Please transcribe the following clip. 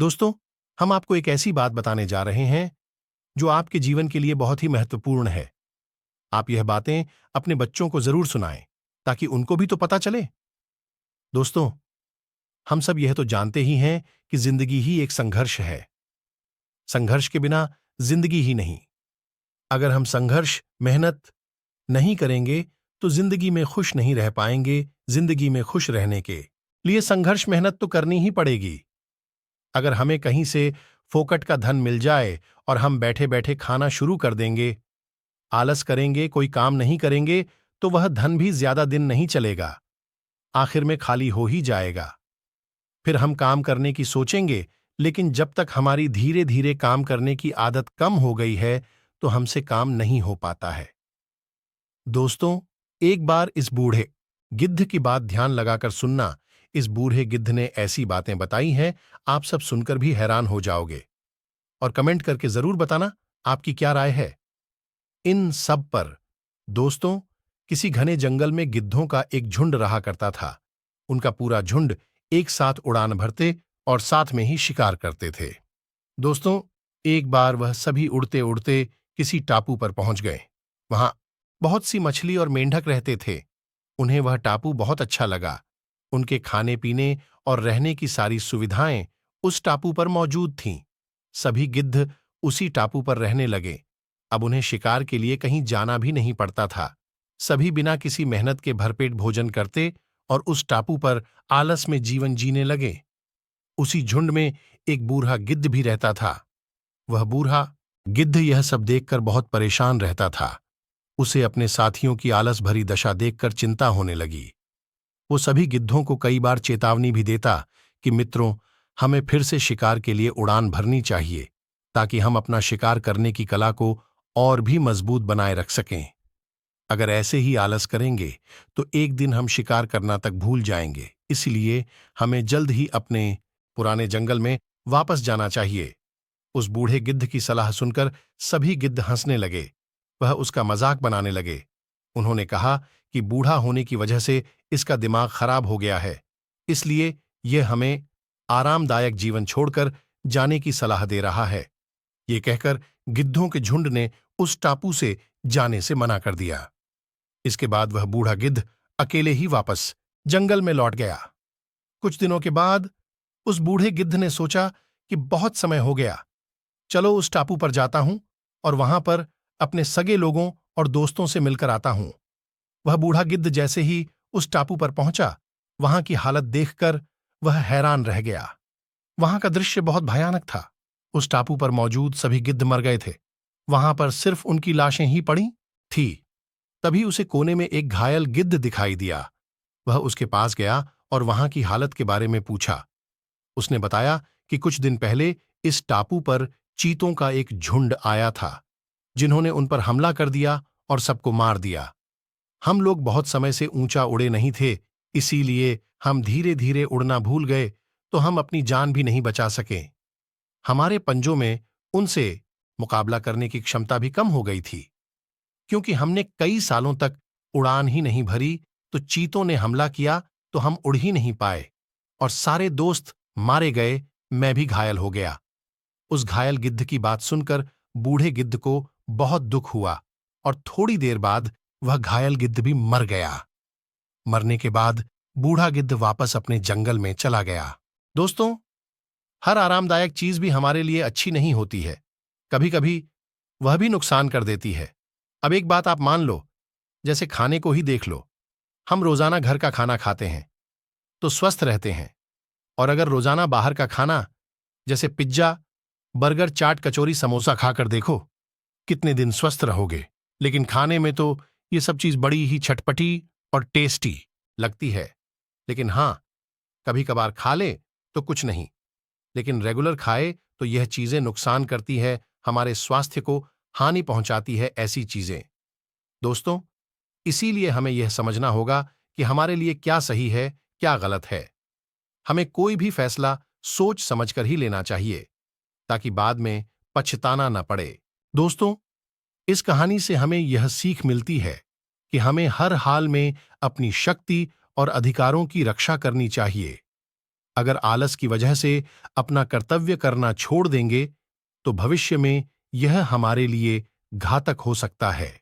दोस्तों, हम आपको एक ऐसी बात बताने जा रहे हैं जो आपके जीवन के लिए बहुत ही महत्वपूर्ण है। आप यह बातें अपने बच्चों को जरूर सुनाएं ताकि उनको भी तो पता चले। दोस्तों, हम सब यह तो जानते ही हैं कि जिंदगी ही एक संघर्ष है। संघर्ष के बिना जिंदगी ही नहीं। अगर हम संघर्ष, मेहनत नहीं करेंगे तो जिंदगी में खुश नहीं रह पाएंगे। जिंदगी में खुश रहने के लिए संघर्ष, मेहनत तो करनी ही पड़ेगी। अगर हमें कहीं से फोकट का धन मिल जाए और हम बैठे बैठे खाना शुरू कर देंगे, आलस करेंगे, कोई काम नहीं करेंगे, तो वह धन भी ज्यादा दिन नहीं चलेगा। आखिर में खाली हो ही जाएगा। फिर हम काम करने की सोचेंगे, लेकिन जब तक हमारी धीरे धीरे काम करने की आदत कम हो गई है तो हमसे काम नहीं हो पाता है। दोस्तों, एक बार इस बूढ़े गिद्ध की बात ध्यान लगाकर सुनना। इस बूढ़े गिद्ध ने ऐसी बातें बताई हैं, आप सब सुनकर भी हैरान हो जाओगे। और कमेंट करके जरूर बताना आपकी क्या राय है इन सब पर। दोस्तों, किसी घने जंगल में गिद्धों का एक झुंड रहा करता था। उनका पूरा झुंड एक साथ उड़ान भरते और साथ में ही शिकार करते थे। दोस्तों, एक बार वह सभी उड़ते उड़ते किसी टापू पर पहुंच गए। वहां बहुत सी मछली और मेंढक रहते थे। उन्हें वह टापू बहुत अच्छा लगा। उनके खाने पीने और रहने की सारी सुविधाएं उस टापू पर मौजूद थीं। सभी गिद्ध उसी टापू पर रहने लगे। अब उन्हें शिकार के लिए कहीं जाना भी नहीं पड़ता था। सभी बिना किसी मेहनत के भरपेट भोजन करते और उस टापू पर आलस में जीवन जीने लगे। उसी झुंड में एक बूढ़ा गिद्ध भी रहता था। वह बूढ़ा गिद्ध यह सब देखकर बहुत परेशान रहता था। उसे अपने साथियों की आलस भरी दशा देखकर चिंता होने लगी। वो सभी गिद्धों को कई बार चेतावनी भी देता कि मित्रों, हमें फिर से शिकार के लिए उड़ान भरनी चाहिए ताकि हम अपना शिकार करने की कला को और भी मजबूत बनाए रख सकें। अगर ऐसे ही आलस करेंगे तो एक दिन हम शिकार करना तक भूल जाएंगे। इसलिए हमें जल्द ही अपने पुराने जंगल में वापस जाना चाहिए। उस बूढ़े गिद्ध की सलाह सुनकर सभी गिद्ध हंसने लगे। वह उसका मजाक बनाने लगे। उन्होंने कहा कि बूढ़ा होने की वजह से इसका दिमाग खराब हो गया है, इसलिए यह हमें आरामदायक जीवन छोड़कर जाने की सलाह दे रहा है। ये कहकर गिद्धों के झुंड ने उस टापू से जाने से मना कर दिया। इसके बाद वह बूढ़ा गिद्ध अकेले ही वापस जंगल में लौट गया। कुछ दिनों के बाद उस बूढ़े गिद्ध ने सोचा कि बहुत समय हो गया, चलो उस टापू पर जाता हूं और वहां पर अपने सगे लोगों और दोस्तों से मिलकर आता हूं। वह बूढ़ा गिद्ध जैसे ही उस टापू पर पहुंचा, वहां की हालत देखकर वह हैरान रह गया। वहां का दृश्य बहुत भयानक था। उस टापू पर मौजूद सभी गिद्ध मर गए थे। वहां पर सिर्फ उनकी लाशें ही पड़ी थी। तभी उसे कोने में एक घायल गिद्ध दिखाई दिया। वह उसके पास गया और वहां की हालत के बारे में पूछा। उसने बताया कि कुछ दिन पहले इस टापू पर चीतों का एक झुंड आया था, जिन्होंने उन पर हमला कर दिया और सबको मार दिया। हम लोग बहुत समय से ऊंचा उड़े नहीं थे, इसीलिए हम धीरे धीरे उड़ना भूल गए, तो हम अपनी जान भी नहीं बचा सके। हमारे पंजों में उनसे मुकाबला करने की क्षमता भी कम हो गई थी। क्योंकि हमने कई सालों तक उड़ान ही नहीं भरी, तो चीतों ने हमला किया तो हम उड़ ही नहीं पाए और सारे दोस्त मारे गए, मैं भी घायल हो गया। उस घायल गिद्ध की बात सुनकर बूढ़े गिद्ध को बहुत दुख हुआ और थोड़ी देर बाद वह घायल गिद्ध भी मर गया। मरने के बाद बूढ़ा गिद्ध वापस अपने जंगल में चला गया। दोस्तों, हर आरामदायक चीज भी हमारे लिए अच्छी नहीं होती है। कभी कभी वह भी नुकसान कर देती है। अब एक बात आप मान लो, जैसे खाने को ही देख लो। हम रोजाना घर का खाना खाते हैं तो स्वस्थ रहते हैं, और अगर रोजाना बाहर का खाना जैसे पिज्जा, बर्गर, चाट, कचौरी, समोसा खाकर देखो, कितने दिन स्वस्थ रहोगे। लेकिन खाने में तो ये सब चीज बड़ी ही चटपटी और टेस्टी लगती है। लेकिन हां, कभी कभार खा ले तो कुछ नहीं, लेकिन रेगुलर खाए तो यह चीजें नुकसान करती है, हमारे स्वास्थ्य को हानि पहुंचाती है ऐसी चीजें। दोस्तों, इसीलिए हमें यह समझना होगा कि हमारे लिए क्या सही है, क्या गलत है। हमें कोई भी फैसला सोच समझकर ही लेना चाहिए, ताकि बाद में पछताना न पड़े। दोस्तों, इस कहानी से हमें यह सीख मिलती है कि हमें हर हाल में अपनी शक्ति और अधिकारों की रक्षा करनी चाहिए। अगर आलस की वजह से अपना कर्तव्य करना छोड़ देंगे तो भविष्य में यह हमारे लिए घातक हो सकता है।